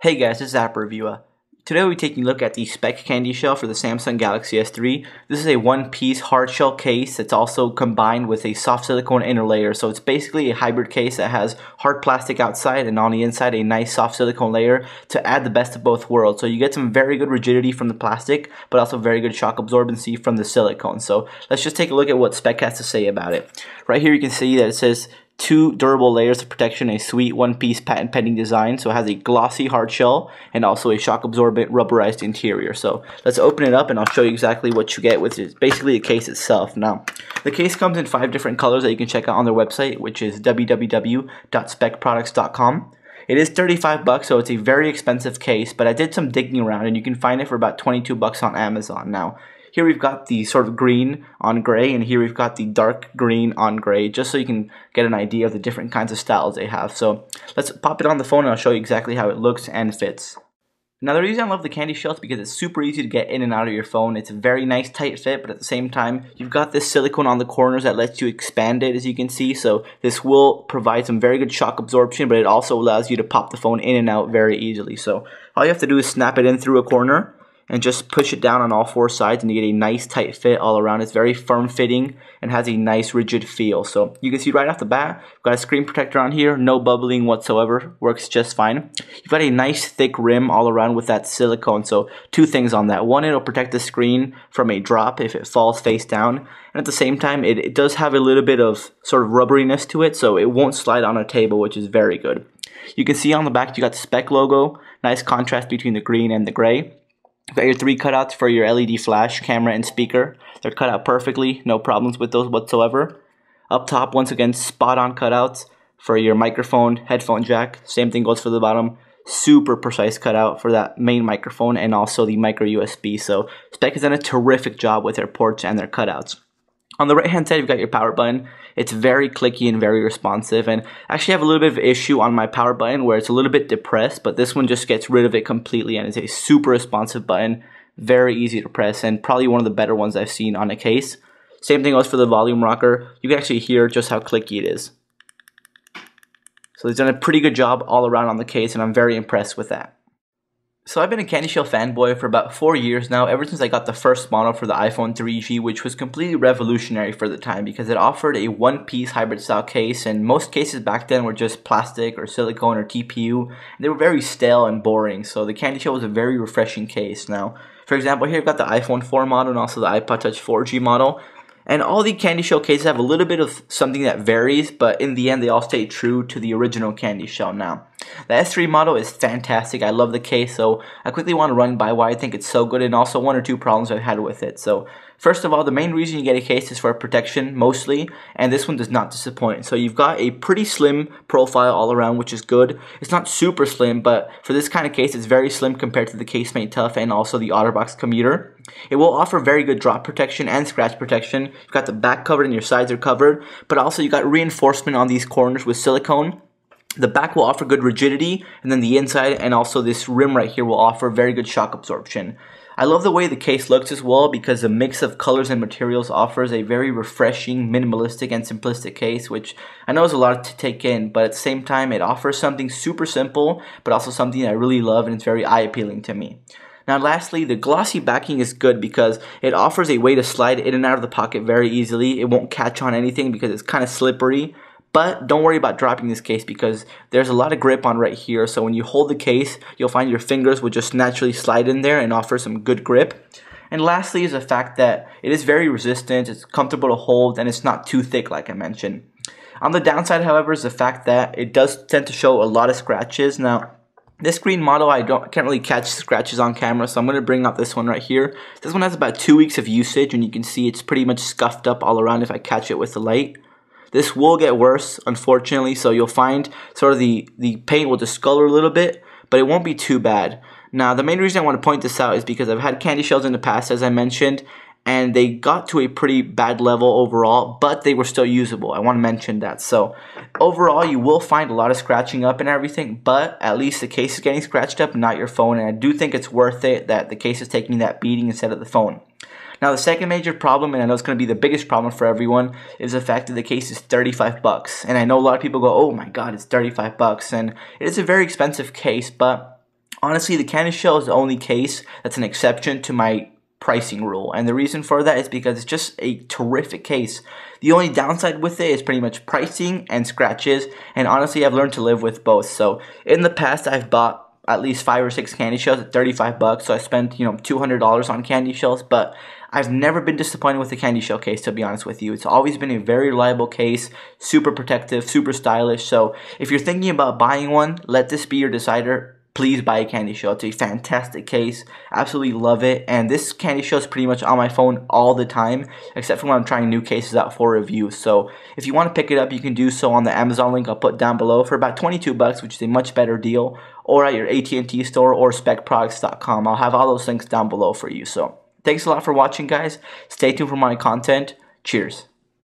Hey guys, this is App Reviewer. Today we'll be taking a look at the Speck CandyShell for the Samsung Galaxy S3. This is a one-piece hard shell case that's also combined with a soft silicone inner layer. So it's basically a hybrid case that has hard plastic outside and on the inside a nice soft silicone layer to add the best of both worlds. So you get some very good rigidity from the plastic, but also very good shock absorbency from the silicone. So let's just take a look at what Speck has to say about it. Right here you can see that it says 2 durable layers of protection, a sweet one-piece patent-pending design. So it has a glossy hard shell and also a shock-absorbent rubberized interior. So let's open it up and I'll show you exactly what you get with it. Basically the case itself. Now, the case comes in 5 different colors that you can check out on their website, which is www.speckproducts.com. It is $35, so it's a very expensive case, but I did some digging around and you can find it for about $22 on Amazon. Now, here we've got the sort of green on gray, and here we've got the dark green on gray, just so you can get an idea of the different kinds of styles they have. So let's pop it on the phone and I'll show you exactly how it looks and fits. Now the reason I love the CandyShell is because it's super easy to get in and out of your phone. It's a very nice tight fit, but at the same time, you've got this silicone on the corners that lets you expand it, as you can see. So this will provide some very good shock absorption, but it also allows you to pop the phone in and out very easily. So all you have to do is snap it in through a corner and just push it down on all 4 sides and you get a nice tight fit all around. It's very firm fitting and has a nice rigid feel. So you can see right off the bat, we've got a screen protector on here, no bubbling whatsoever, works just fine. You've got a nice thick rim all around with that silicone. So 2 things on that. One, it'll protect the screen from a drop if it falls face down. And at the same time, it does have a little bit of sort of rubberiness to it, so it won't slide on a table, which is very good. You can see on the back, you got the Speck logo, nice contrast between the green and the gray. You've got your 3 cutouts for your LED flash, camera, and speaker. They're cut out perfectly, no problems with those whatsoever. Up top, once again, spot-on cutouts for your microphone, headphone jack. Same thing goes for the bottom. Super precise cutout for that main microphone and also the micro USB. So Speck has done a terrific job with their ports and their cutouts. On the right hand side, you've got your power button. It's very clicky and very responsive, and I actually have a little bit of issue on my power button where it's a little bit depressed, but this one just gets rid of it completely, and it's a super responsive button, very easy to press, and probably one of the better ones I've seen on a case. Same thing goes for the volume rocker. You can actually hear just how clicky it is. So they've done a pretty good job all around on the case, and I'm very impressed with that. So I've been a CandyShell fanboy for about 4 years now, ever since I got the first model for the iPhone 3G, which was completely revolutionary for the time because it offered a one-piece hybrid style case, and most cases back then were just plastic or silicone or TPU, and they were very stale and boring, so the CandyShell was a very refreshing case. Now, for example, here I've got the iPhone 4 model and also the iPod Touch 4G model. And all the CandyShell cases have a little bit of something that varies, but in the end they all stay true to the original CandyShell. Now, the S3 model is fantastic. I love the case, so I quickly want to run by why I think it's so good and also 1 or 2 problems I've had with it. So first of all, the main reason you get a case is for protection mostly, and this one does not disappoint. So you've got a pretty slim profile all around, which is good. It's not super slim, but for this kind of case, it's very slim compared to the Casemate Tough and also the OtterBox Commuter. It will offer very good drop protection and scratch protection. You've got the back covered and your sides are covered, but also you got reinforcement on these corners with silicone. The back will offer good rigidity, and then the inside and also this rim right here will offer very good shock absorption. I love the way the case looks as well because the mix of colors and materials offers a very refreshing, minimalistic, and simplistic case, which I know is a lot to take in, but at the same time it offers something super simple, but also something that I really love and it's very eye-appealing to me. Now lastly, the glossy backing is good because it offers a way to slide in and out of the pocket very easily. It won't catch on anything because it's kind of slippery. But don't worry about dropping this case because there's a lot of grip on right here. So when you hold the case, you'll find your fingers will just naturally slide in there and offer some good grip. And lastly is the fact that it is very resistant, it's comfortable to hold, and it's not too thick like I mentioned. On the downside, however, is the fact that it does tend to show a lot of scratches. Now, this green model, I can't really catch scratches on camera, so I'm going to bring out this one right here. This one has about 2 weeks of usage, and you can see it's pretty much scuffed up all around if I catch it with the light. This will get worse, unfortunately, so you'll find sort of the paint will discolor a little bit, but it won't be too bad. Now, the main reason I want to point this out is because I've had CandyShells in the past, as I mentioned, and they got to a pretty bad level overall, but they were still usable. I want to mention that. So, overall, you will find a lot of scratching up and everything, but at least the case is getting scratched up, not your phone, and I do think it's worth it that the case is taking that beating instead of the phone. Now the second major problem, and I know it's going to be the biggest problem for everyone, is the fact that the case is $35. And I know a lot of people go, oh my god, it's $35. And it is a very expensive case, but Honestly, the CandyShell is the only case that's an exception to my pricing rule, and the reason for that is because it's just a terrific case. The only downside with it is pretty much pricing and scratches, and honestly I've learned to live with both. So in the past I've bought at least 5 or 6 CandyShells at 35 bucks, so I spent, $200 on CandyShells, but I've never been disappointed with the CandyShell case, to be honest with you. It's always been a very reliable case, super protective, super stylish. So if you're thinking about buying one, let this be your decider. Please buy a CandyShell. It's a fantastic case. Absolutely love it. And this CandyShell is pretty much on my phone all the time, except for when I'm trying new cases out for review. So if you want to pick it up, you can do so on the Amazon link I'll put down below for about 22 bucks, which is a much better deal, or at your AT&T store or speckproducts.com. I'll have all those links down below for you. So thanks a lot for watching, guys. Stay tuned for my content. Cheers.